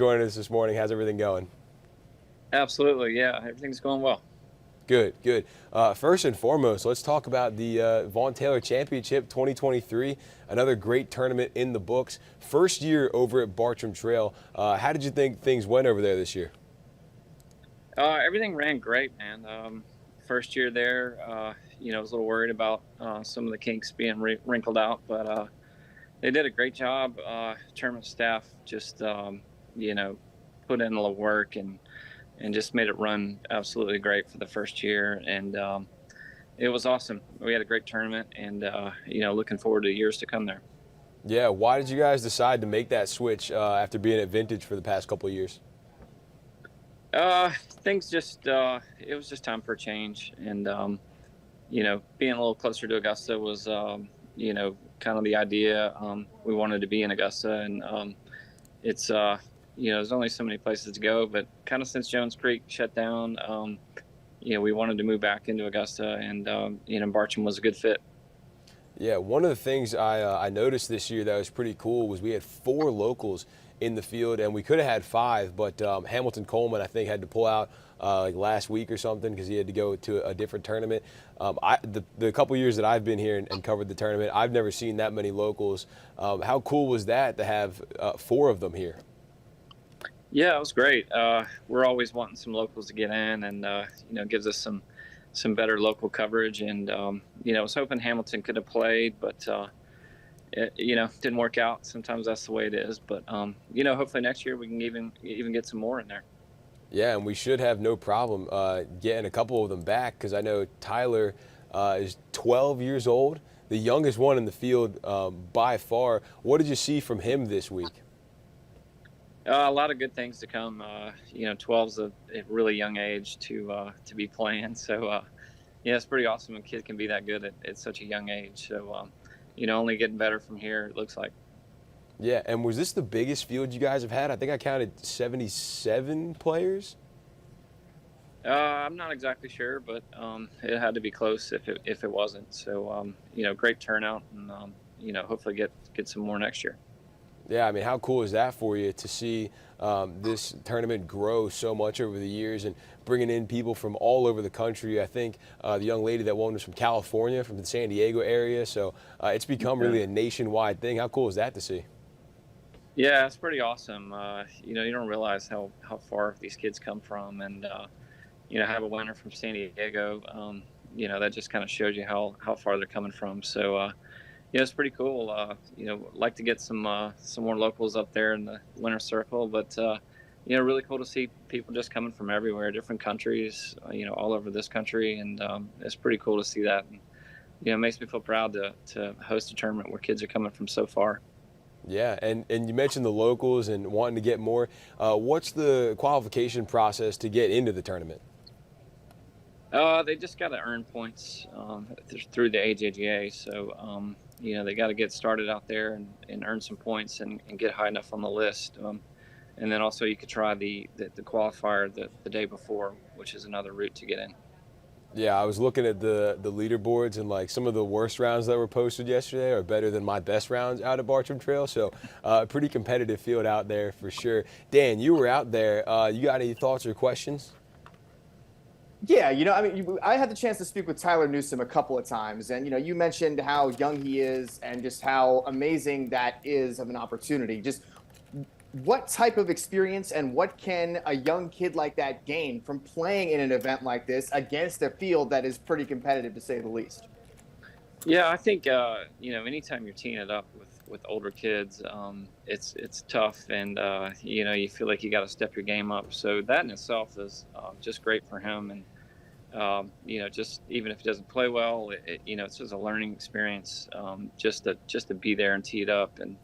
Joining us this morning. How's everything going? Absolutely, yeah. Everything's going well. Good, good. First and foremost, let's talk about the Vaughn Taylor Championship 2023. Another great tournament in the books. First year over at Bartram Trail. How did you think things went over there this year? Everything ran great, man. First year there, I was a little worried about some of the kinks being wrinkled out, but they did a great job. Tournament staff just, put in a little work and just made it run absolutely great for the first year. And it was awesome. We had a great tournament and, looking forward to years to come there. Yeah, why did you guys decide to make that switch after being at Vintage for the past couple of years? Things just it was just time for a change, and being a little closer to Augusta was kind of the idea. We wanted to be in Augusta, and it's there's only so many places to go, but kind of since Jones Creek shut down, we wanted to move back into Augusta, and Bartram was a good fit. Yeah, one of the things I noticed this year that was pretty cool was we had 4 locals in the field, and we could have had 5, but Hamilton Coleman, I think, had to pull out like last week or something because he had to go to a different tournament. The couple years that I've been here and covered the tournament, I've never seen that many locals. How cool was that to have 4 of them here? Yeah, it was great. We're always wanting some locals to get in, and gives us some better local coverage. And I was hoping Hamilton could have played, but it didn't work out. Sometimes that's the way it is. But hopefully next year we can even get some more in there. Yeah, and we should have no problem getting a couple of them back because I know Tyler is 12 years old, the youngest one in the field by far. What did you see from him this week? A lot of good things to come. 12's a really young age to be playing. So, it's pretty awesome. A kid can be that good at such a young age. So, only getting better from here, it looks like. Yeah, and was this the biggest field you guys have had? I think I counted 77 players. I'm not exactly sure, but it had to be close if it wasn't. So, great turnout, and hopefully get some more next year. Yeah, I mean, how cool is that for you to see this tournament grow so much over the years and bringing in people from all over the country? I think the young lady that won was from California, from the San Diego area. So it's become really a nationwide thing. How cool is that to see? Yeah, it's pretty awesome. You don't realize how far these kids come from, and have a winner from San Diego. That just kind of shows you how far they're coming from. So. Yeah, it's pretty cool. Like to get some more locals up there in the winter circle, but really cool to see people just coming from everywhere, different countries, all over this country, and it's pretty cool to see that. And, it makes me feel proud to host a tournament where kids are coming from so far. Yeah, and you mentioned the locals and wanting to get more. What's the qualification process to get into the tournament? They just got to earn points through the AJGA, so they got to get started out there and earn some points and get high enough on the list. And then also you could try the qualifier the day before, which is another route to get in. Yeah, I was looking at the leaderboards, and like some of the worst rounds that were posted yesterday are better than my best rounds out at Bartram Trail. So pretty competitive field out there for sure. Dan, you were out there. You got any thoughts or questions? Yeah, I had the chance to speak with Tyler Newsom a couple of times, and you mentioned how young he is and just how amazing that is of an opportunity. Just what type of experience and what can a young kid like that gain from playing in an event like this against a field that is pretty competitive, to say the least? Yeah, I think anytime you're teeing it up with older kids, it's tough, and you feel like you got to step your game up. So that in itself is just great for him, and just even if he doesn't play well, it's just a learning experience, just to be there and tee it up. And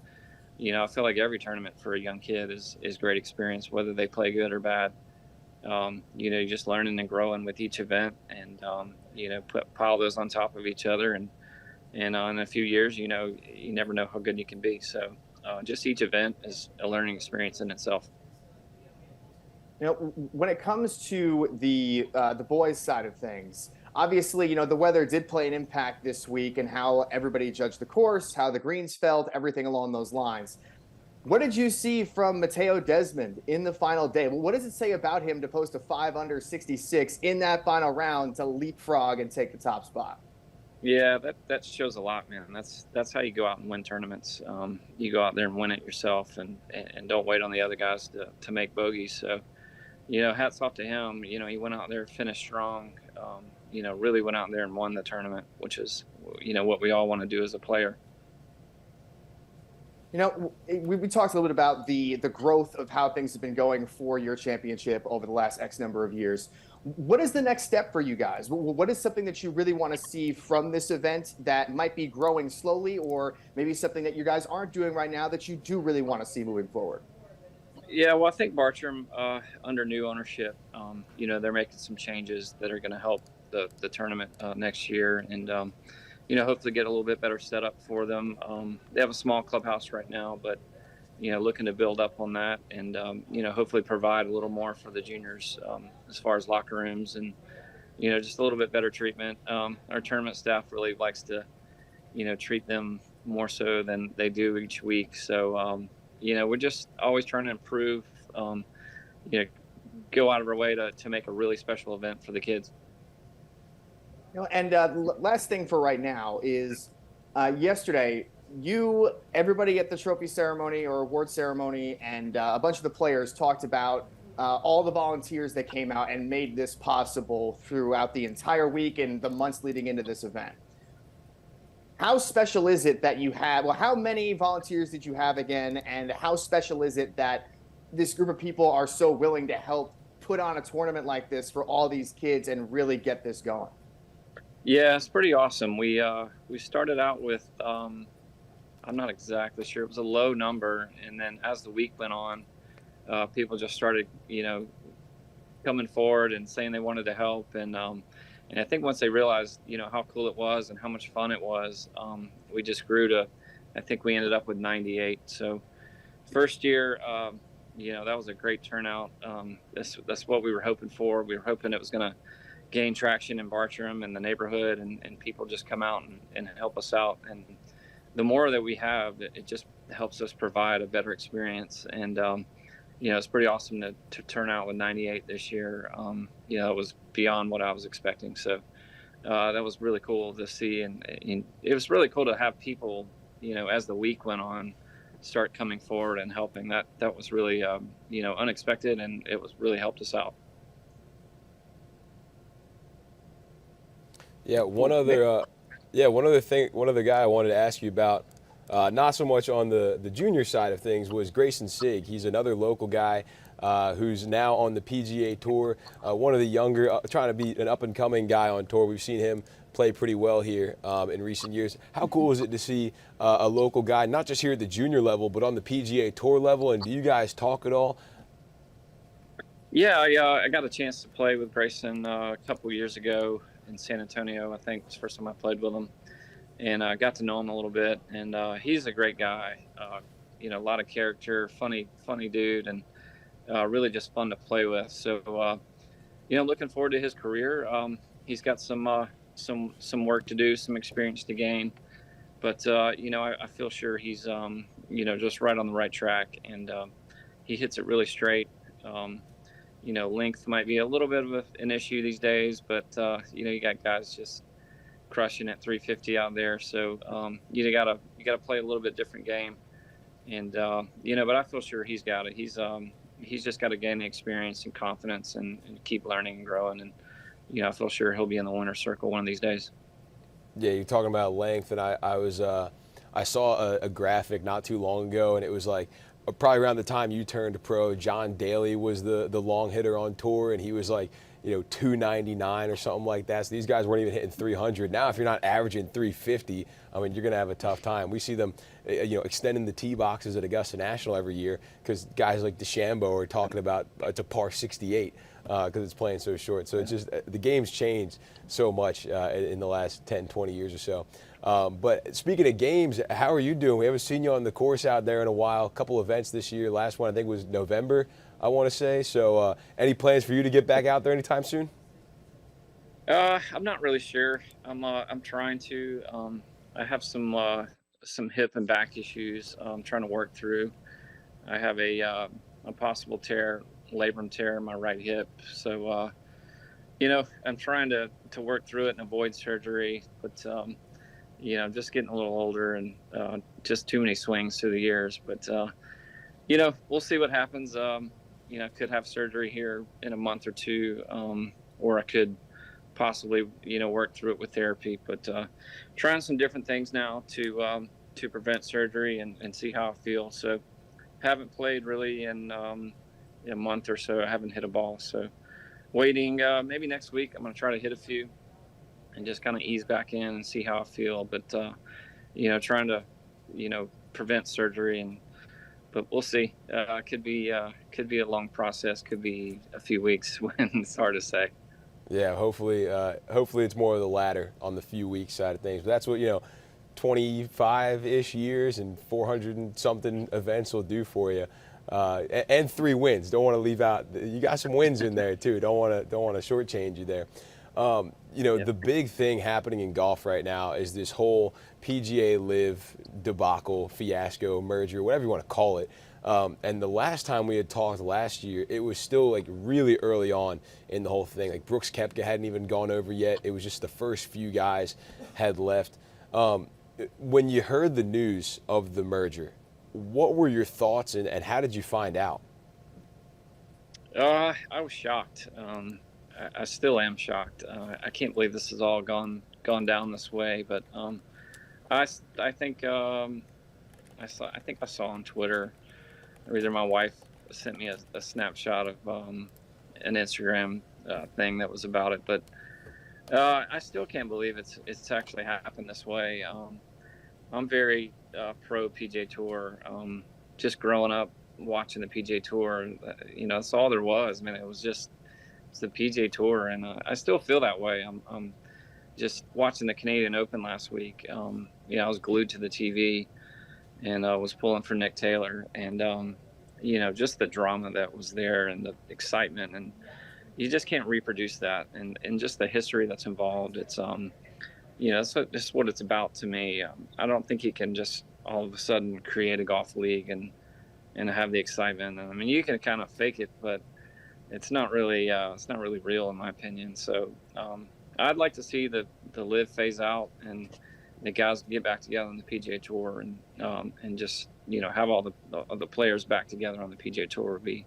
I feel like every tournament for a young kid is great experience, whether they play good or bad. You're just learning and growing with each event, and pile those on top of each other, and in a few years, you never know how good you can be. So just each event is a learning experience in itself. When it comes to the boys' side of things, obviously, the weather did play an impact this week and how everybody judged the course, how the greens felt, everything along those lines. What did you see from Mateo Desmond in the final day? What does it say about him to post a 5 under 66 in that final round to leapfrog and take the top spot? Yeah, that shows a lot, man. That's how you go out and win tournaments. You go out there and win it yourself, and don't wait on the other guys to make bogeys. So, hats off to him. He went out there, finished strong. Really went out there and won the tournament, which is, what we all want to do as a player. We talked a little bit about the growth of how things have been going for your championship over the last X number of years. What is the next step for you guys? What is something that you really want to see from this event that might be growing slowly, or maybe something that you guys aren't doing right now that you do really want to see moving forward? Yeah, well, I think Bartram, under new ownership, they're making some changes that are going to help the tournament next year, and hopefully get a little bit better setup for them. They have a small clubhouse right now, but looking to build up on that, and hopefully provide a little more for the juniors as far as locker rooms and just a little bit better treatment. Our tournament staff really likes to treat them more so than they do each week. So we're just always trying to improve. Go out of our way to make a really special event for the kids. And last thing for right now is yesterday, everybody at the trophy ceremony or award ceremony, and a bunch of the players talked about all the volunteers that came out and made this possible throughout the entire week and the months leading into this event. How special is it that you have, how many volunteers did you have again, and how special is it that this group of people are so willing to help put on a tournament like this for all these kids and really get this going? Yeah, it's pretty awesome. We started out with, I'm not exactly sure, it was a low number, and then as the week went on, people just started, coming forward and saying they wanted to help, and I think once they realized, how cool it was and how much fun it was, we just grew to, I think we ended up with 98. So first year, that was a great turnout. That's what we were hoping for. We were hoping it was going to gain traction in Bartram and the neighborhood, and people just come out and help us out. And the more that we have, it just helps us provide a better experience. And, it's pretty awesome to turn out with 98 this year. It was beyond what I was expecting. So that was really cool to see. And it was really cool to have people, as the week went on, start coming forward and helping. That was really, unexpected, and it was really helped us out. Yeah, one other guy I wanted to ask you about, not so much on the junior side of things, was Grayson Sigg. He's another local guy who's now on the PGA Tour, one of the younger, trying to be an up-and-coming guy on tour. We've seen him play pretty well here in recent years. How cool is it to see a local guy, not just here at the junior level, but on the PGA Tour level? And do you guys talk at all? Yeah, I got a chance to play with Grayson a couple years ago in San Antonio. I think it was the first time I played with him, and I got to know him a little bit. And he's a great guy. A lot of character, funny dude, and really just fun to play with. So, looking forward to his career. He's got some work to do, some experience to gain, but I feel sure he's just right on the right track, and he hits it really straight. Length might be a little bit of an issue these days, but you got guys just crushing at 350 out there. So you gotta play a little bit different game, and but I feel sure he's got it. He's just got to gain the experience and confidence and keep learning and growing, and I feel sure he'll be in the winner's circle one of these days. Yeah, you're talking about length, and I saw a graphic not too long ago, and it was like, probably around the time you turned pro, John Daly was the long hitter on tour, and he was like, 299 or something like that. So these guys weren't even hitting 300. Now, if you're not averaging 350, I mean, you're going to have a tough time. We see them, extending the tee boxes at Augusta National every year because guys like DeChambeau are talking about it's a par 68 because it's playing so short. So it's just the game's changed so much in the last 10, 20 years or so. But speaking of games, how are you doing? We haven't seen you on the course out there in a while. A couple events this year. Last one I think was November, I want to say. So any plans for you to get back out there anytime soon? I'm not really sure. I'm trying to. I have some hip and back issues I'm trying to work through. I have a possible tear, labrum tear in my right hip. So, I'm trying to work through it and avoid surgery, but just getting a little older and just too many swings through the years. But we'll see what happens. Could have surgery here in a month or two, or I could possibly work through it with therapy. But trying some different things now to prevent surgery and see how I feel. So haven't played really in a month or so. I haven't hit a ball, so waiting. Maybe next week I'm going to try to hit a few and just kind of ease back in and see how I feel. But trying to prevent surgery, but we'll see. Could be a long process. Could be a few weeks. When it's hard to say. Yeah, hopefully it's more of the latter on the few weeks side of things. But that's what 25-ish years and 400 and something events will do for you. And 3 wins. Don't want to leave out. You got some wins in there too. Don't want to shortchange you there. The big thing happening in golf right now is this whole PGA Live debacle, fiasco, merger, whatever you want to call it. And the last time we had talked last year, it was still like really early on in the whole thing. Like Brooks Koepka hadn't even gone over yet. It was just the first few guys had left. When you heard the news of the merger, what were your thoughts and how did you find out? I was shocked. I still am shocked. I can't believe this has all gone down this way. But I think I saw on Twitter, or either my wife sent me a snapshot of an Instagram thing that was about it. But I still can't believe it's actually happened this way. I'm very pro PGA Tour. Just growing up watching the PGA Tour, that's all there was. I mean, it's the PGA Tour, and I still feel that way. I'm just watching the Canadian Open last week. I was glued to the TV, and I was pulling for Nick Taylor, and just the drama that was there and the excitement, and you just can't reproduce that, and just the history that's involved. It's that's what it's about to me. I don't think you can just all of a sudden create a golf league and have the excitement. I mean, you can kind of fake it, but it's not really real in my opinion. So I'd like to see the Live phase out and the guys get back together on the PGA Tour and just have all the players back together on the PGA Tour would be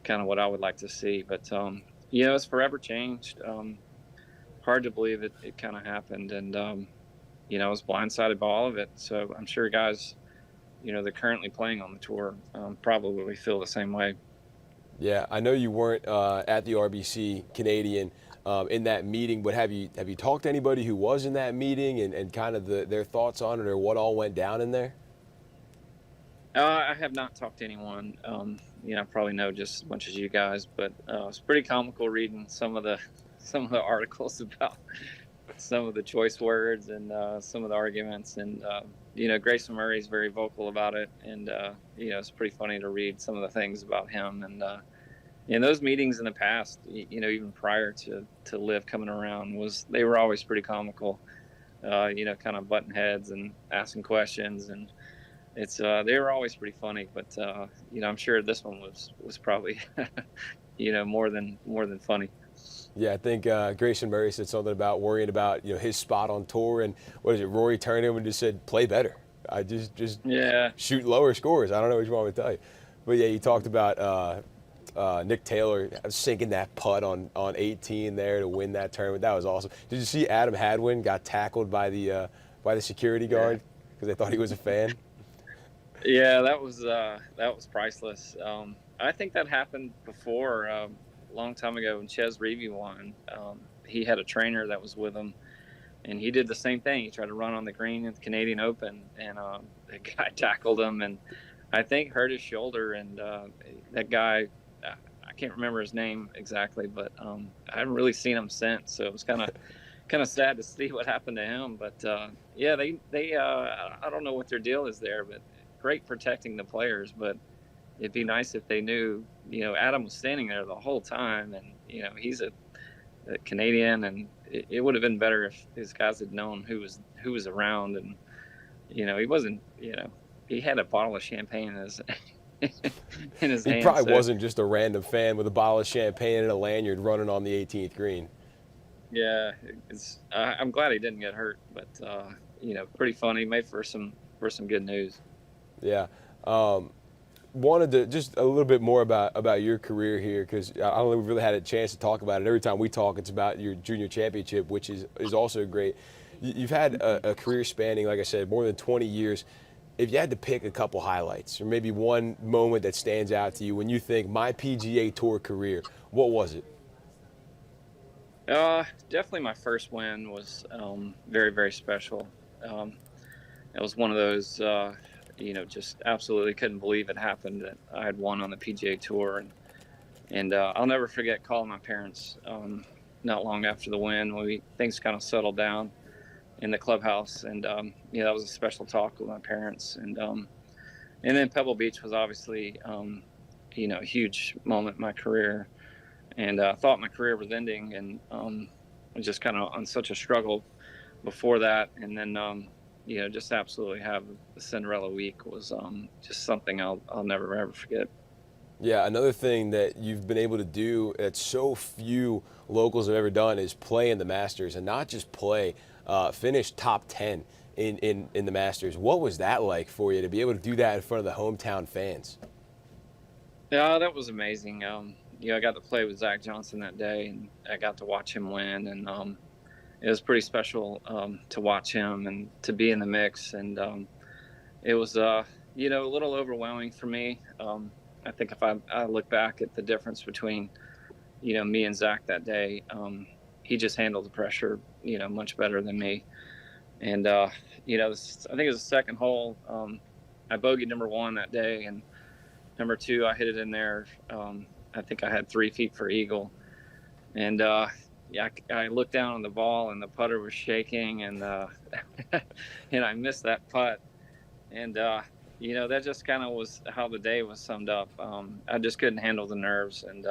kind of what I would like to see. But it's forever changed. Hard to believe it kind of happened, and I was blindsided by all of it. So I'm sure guys, they're currently playing on the tour, probably feel the same way. Yeah, I know you weren't at the RBC Canadian in that meeting, but have you talked to anybody who was in that meeting and kind of their thoughts on it or what all went down in there? I have not talked to anyone. I probably know just as much as you guys, but it's pretty comical reading some of the articles about some of the choice words and some of the arguments. And Grayson Murray is very vocal about it, and it's pretty funny to read some of the things about him. And in those meetings in the past, even prior to Liv coming around, they were always pretty comical. Kind of butting heads and asking questions, and they were always pretty funny. But I'm sure this one was probably more than funny. Yeah, I think Grayson Murray said something about worrying about his spot on tour, and what is it? Rory turned to him and just said, "Play better. I just shoot lower scores." I don't know what you want me to tell you, but yeah, you talked about Nick Taylor sinking that putt on 18 there to win that tournament. That was awesome. Did you see Adam Hadwin got tackled by the security guard because they thought he was a fan? Yeah, that was priceless. I think that happened before. Long time ago when Ches Reavie won, he had a trainer that was with him, and he did the same thing. He tried to run on the green at the Canadian Open, and the guy tackled him, and I think hurt his shoulder. And that guy, I can't remember his name exactly, but I haven't really seen him since. So it was kind of sad to see what happened to him. But they I don't know what their deal is there, but great protecting the players. But it'd be nice if they knew, Adam was standing there the whole time, and he's a Canadian, and it would have been better if his guys had known who was around, and he wasn't, he had a bottle of champagne in his He hand. probably So, wasn't just a random fan with a bottle of champagne and a lanyard running on the 18th green. yeah, I'm glad he didn't get hurt, but pretty funny. Made for some good news. Yeah. Wanted to just a little bit more about your career here, because I don't think we've really had a chance to talk about it. Every time we talk, it's about your junior championship, which is also great. You've had a career spanning, like I said, more than 20 years. If you had to pick a couple highlights, or maybe one moment that stands out to you when you think my PGA Tour career, what was it? Definitely my first win was very, very special. It was one of those, just absolutely couldn't believe it happened that I had won on the PGA Tour, and I'll never forget calling my parents not long after the win when things kind of settled down in the clubhouse, and that was a special talk with my parents, and then Pebble Beach was obviously a huge moment in my career, and I thought my career was ending, and was just kind of on such a struggle before that, and then just absolutely have the Cinderella week was just something I'll never ever forget. Yeah, another thing that you've been able to do that so few locals have ever done is play in the Masters, and not just play, finish top 10 in the Masters. What was that like for you to be able to do that in front of the hometown fans? Yeah, that was amazing. I got to play with Zach Johnson that day, and I got to watch him win, and it was pretty special to watch him and to be in the mix. And it was, a little overwhelming for me. I think if I look back at the difference between, me and Zach that day, he just handled the pressure, much better than me. And, I think it was the second hole. I bogeyed number one that day, and number two, I hit it in there. I think I had 3 feet for eagle. And, I looked down on the ball, and the putter was shaking, and and I missed that putt. And, that just kind of was how the day was summed up. I just couldn't handle the nerves. And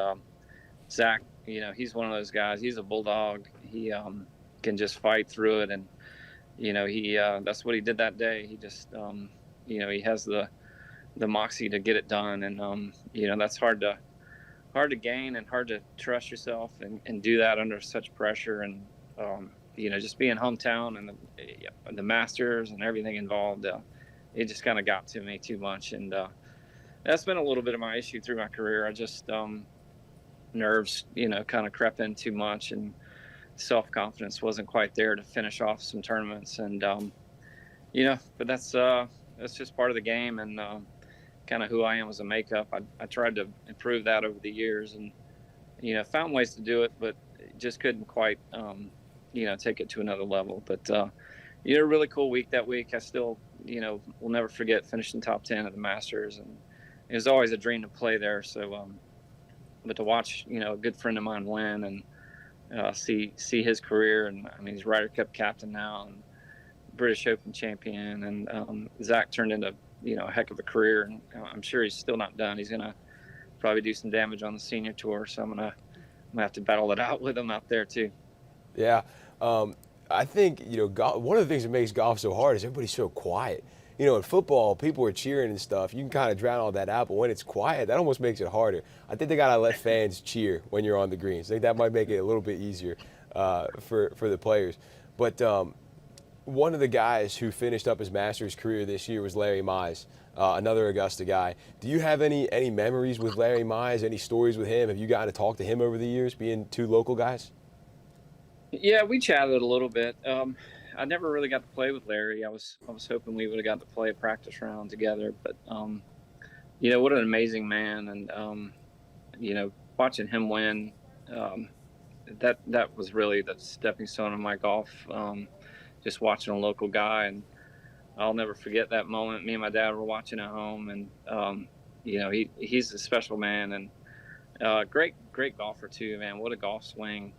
Zach, he's one of those guys. He's a bulldog. He can just fight through it. And, that's what he did that day. He just, he has the moxie to get it done. And, that's hard to gain and hard to trust yourself and do that under such pressure. And, just being hometown and the Masters and everything involved, it just kind of got to me too much. And that's been a little bit of my issue through my career. I just, nerves, kind of crept in too much, and self-confidence wasn't quite there to finish off some tournaments. And, but that's just part of the game, and kind of who I am as a makeup. I tried to improve that over the years, and, found ways to do it, but just couldn't quite, take it to another level. But, a really cool week that week. I still, will never forget finishing top 10 at the Masters, and it was always a dream to play there. So, but to watch, a good friend of mine win, and see his career, and I mean, he's Ryder Cup captain now, and British Open champion, and Zach turned into, a heck of a career, and I'm sure he's still not done. He's gonna probably do some damage on the senior tour, so I'm gonna have to battle it out with him out there too. Yeah. I think, one of the things that makes golf so hard is everybody's so quiet. In football, people are cheering and stuff. You can kind of drown all that out, but when it's quiet, that almost makes it harder. I think they got to let fans cheer when you're on the greens. I think that might make it a little bit easier for the players. But one of the guys who finished up his Masters career this year was Larry Mize, another Augusta guy. Do you have any memories with Larry Mize, any stories with him? Have you gotten to talk to him over the years, being two local guys? Yeah, we chatted a little bit. I never really got to play with Larry. I was hoping we would have got to play a practice round together. But what an amazing man, and watching him win, that was really the stepping stone of my golf. Just watching a local guy, and I'll never forget that moment. Me and my dad were watching at home, and he's a special man, and great golfer too, man. What a golf swing!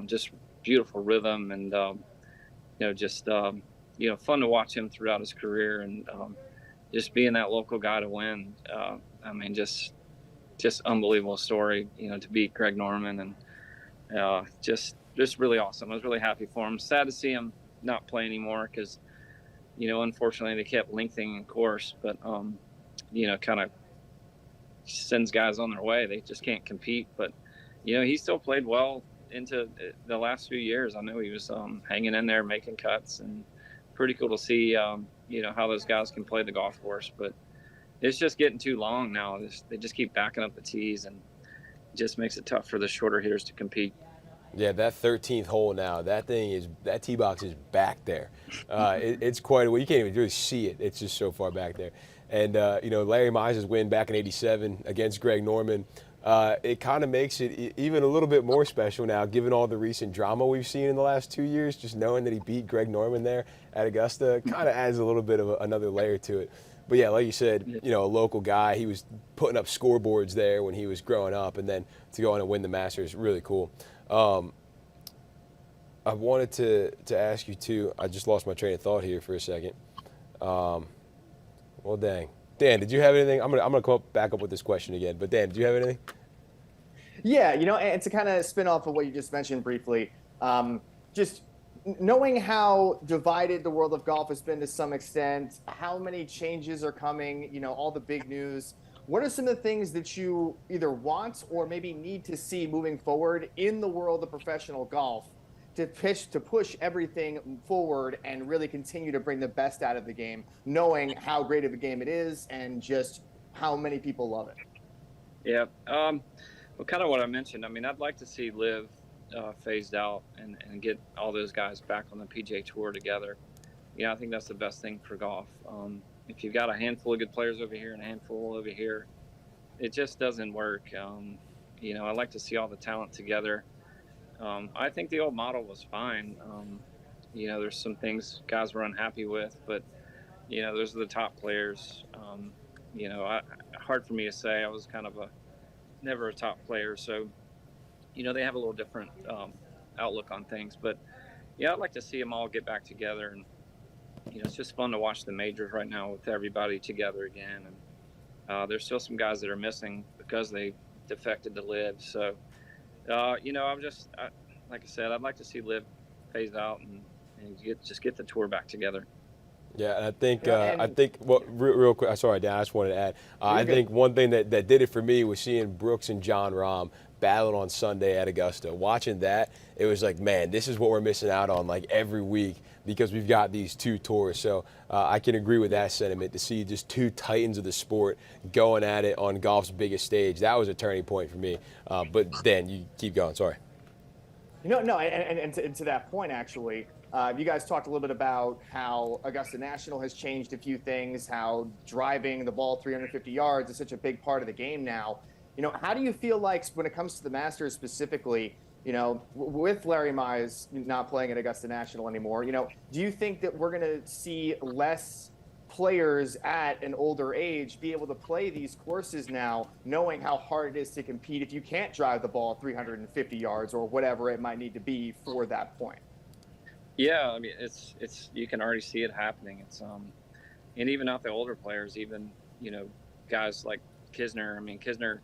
Just beautiful rhythm, and fun to watch him throughout his career, and just being that local guy to win. I mean, just unbelievable story, to beat Greg Norman, and just really awesome. I was really happy for him. Sad to see him not play anymore, because unfortunately they kept lengthening the course, but kind of sends guys on their way. They just can't compete. But, he still played well into the last few years. I know he was hanging in there, making cuts, and pretty cool to see, how those guys can play the golf course. But it's just getting too long now. They just keep backing up the tees, and it just makes it tough for the shorter hitters to compete. Yeah, that 13th hole now, that tee box is back there. It's quite a way. You can't even really see it. It's just so far back there. And, Larry Mize's win back in '87 against Greg Norman, it kind of makes it even a little bit more special now, given all the recent drama we've seen in the last 2 years. Just knowing that he beat Greg Norman there at Augusta kind of adds a little bit of another layer to it. But yeah, like you said, a local guy, he was putting up scoreboards there when he was growing up, and then to go on and win the Masters, really cool. I wanted to ask you too. I just lost my train of thought here for a second. Well, dang. Dan, did you have anything? I'm gonna come back up with this question again. But Dan, did you have anything? Yeah, and to kind of spin off of what you just mentioned briefly, just knowing how divided the world of golf has been to some extent, how many changes are coming, all the big news. What are some of the things that you either want or maybe need to see moving forward in the world of professional golf to push everything forward and really continue to bring the best out of the game, knowing how great of a game it is and just how many people love it? Yeah. Well, kind of what I mentioned. I mean, I'd like to see LIV phased out and get all those guys back on the PGA Tour together. I think that's the best thing for golf. If you've got a handful of good players over here and a handful over here, it just doesn't work. I like to see all the talent together. I think the old model was fine. There's some things guys were unhappy with, but, those are the top players. Hard for me to say. I was kind of never a top player. So, they have a little different outlook on things. But, yeah, I'd like to see them all get back together. And, it's just fun to watch the majors right now with everybody together again. And there's still some guys that are missing because they defected to LIV. So, I'm just, like I said, I'd like to see LIV phased out and get the tour back together. Yeah, and I think real quick. Sorry, Dan. I just wanted to add. I think one thing that did it for me was seeing Brooks and John Rahm battle on Sunday at Augusta. Watching that, it was like, man, this is what we're missing out on like every week because we've got these two tours. So I can agree with that sentiment to see just two titans of the sport going at it on golf's biggest stage. That was a turning point for me. But Dan, you keep going. Sorry. No, and to that point, actually, you guys talked a little bit about how Augusta National has changed a few things, how driving the ball 350 yards is such a big part of the game now. How do you feel like when it comes to the Masters specifically, with Larry Mize not playing at Augusta National anymore, do you think that we're going to see less players at an older age be able to play these courses now, knowing how hard it is to compete if you can't drive the ball 350 yards or whatever it might need to be for that point? Yeah, I mean, it's you can already see it happening. It's and even not the older players, even guys like Kisner. I mean, Kisner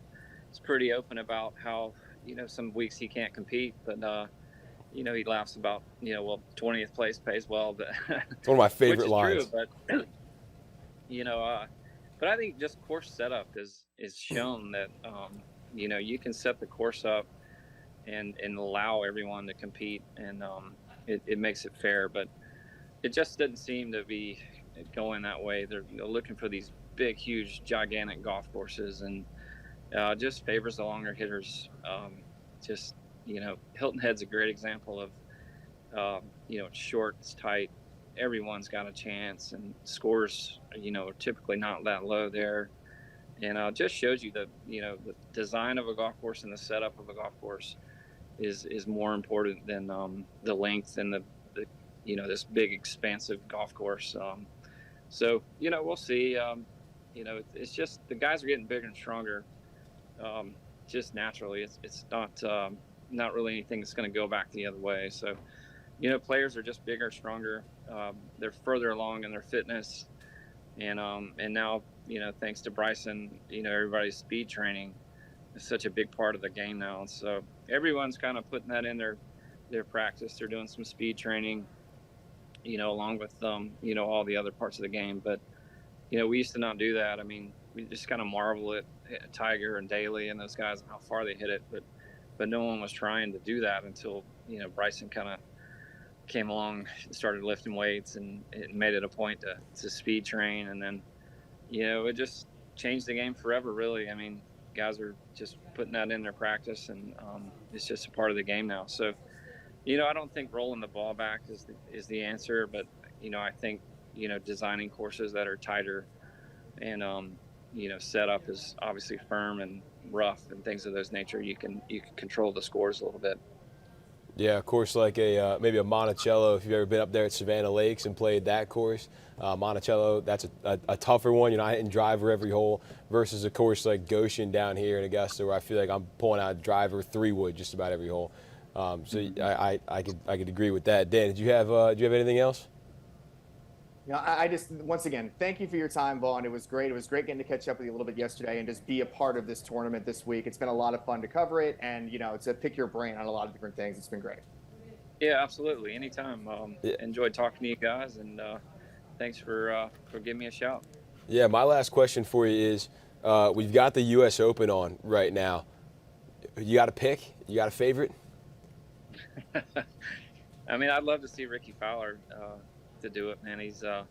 is pretty open about how some weeks he can't compete, but he laughs about 20th place pays well, but it's one of my favorite lines. True, but but I think just course setup is shown that you can set the course up and allow everyone to compete, and it makes it fair. But it just doesn't seem to be going that way. They're looking for these big, huge, gigantic golf courses, and just favors the longer hitters. Hilton Head's a great example of it's short, it's tight, everyone's got a chance, and scores are typically not that low there, and just shows you the the design of a golf course and the setup of a golf course is more important than the length and the this big expansive golf course. So we'll see. It's just the guys are getting bigger and stronger, just naturally. It's not really anything that's going to go back the other way. So players are just bigger, stronger. They're further along in their fitness, and now thanks to Bryson, everybody's speed training is such a big part of the game now. So everyone's kind of putting that in their practice. They're doing some speed training, along with all the other parts of the game. But we used to not do that. I mean, we just kind of marvel at Tiger and Daly and those guys and how far they hit it, but no one was trying to do that until Bryson kind of came along, started lifting weights, and it made it a point to speed train, and then it just changed the game forever, really. I mean, guys are just putting that in their practice, and it's just a part of the game now. So I don't think rolling the ball back is the answer, but I think designing courses that are tighter and setup is obviously firm and rough and things of those nature, you can control the scores a little bit. Yeah, of course, like maybe a Monticello, if you've ever been up there at Savannah Lakes and played that course. Monticello, that's a tougher one. I hitting driver every hole versus a course like Goshen down here in Augusta, where I feel like I'm pulling out driver 3-wood just about every hole. So I could agree with that. Dan, did you have anything else? I just, once again, thank you for your time, Vaughn. It was great. It was great getting to catch up with you a little bit yesterday and just be a part of this tournament this week. It's been a lot of fun to cover it, and it's a pick your brain on a lot of different things. It's been great. Yeah, absolutely. Anytime. Enjoyed talking to you guys, and thanks for giving me a shout. Yeah, my last question for you is, we've got the U.S. Open on right now. You got a pick? You got a favorite? I mean, I'd love to see Ricky Fowler to do it, man. He's I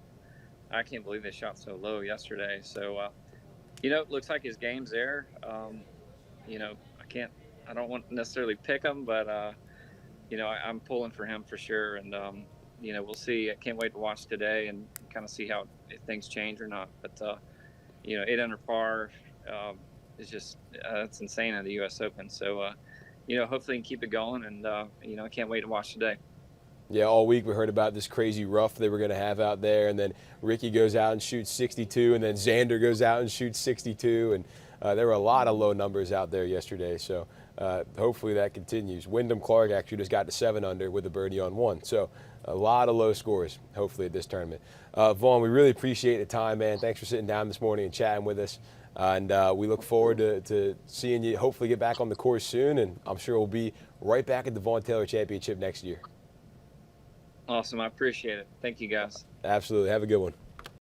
can't believe they shot so low yesterday. So it looks like his game's there. I don't want to necessarily pick him, but I'm pulling for him for sure, and we'll see. I can't wait to watch today and kind of see if things change or not. But 8 under par is just that's insane at the U.S. Open. So hopefully he can keep it going, and I can't wait to watch today. Yeah, all week we heard about this crazy rough they were going to have out there, and then Ricky goes out and shoots 62, and then Xander goes out and shoots 62, and there were a lot of low numbers out there yesterday, so hopefully that continues. Wyndham Clark actually just got to 7 under with a birdie on 1, so a lot of low scores, hopefully, at this tournament. Vaughn, we really appreciate the time, man. Thanks for sitting down this morning and chatting with us, and we look forward to seeing you hopefully get back on the course soon, and I'm sure we'll be right back at the Vaughn Taylor Championship next year. Awesome. I appreciate it. Thank you, guys. Absolutely. Have a good one.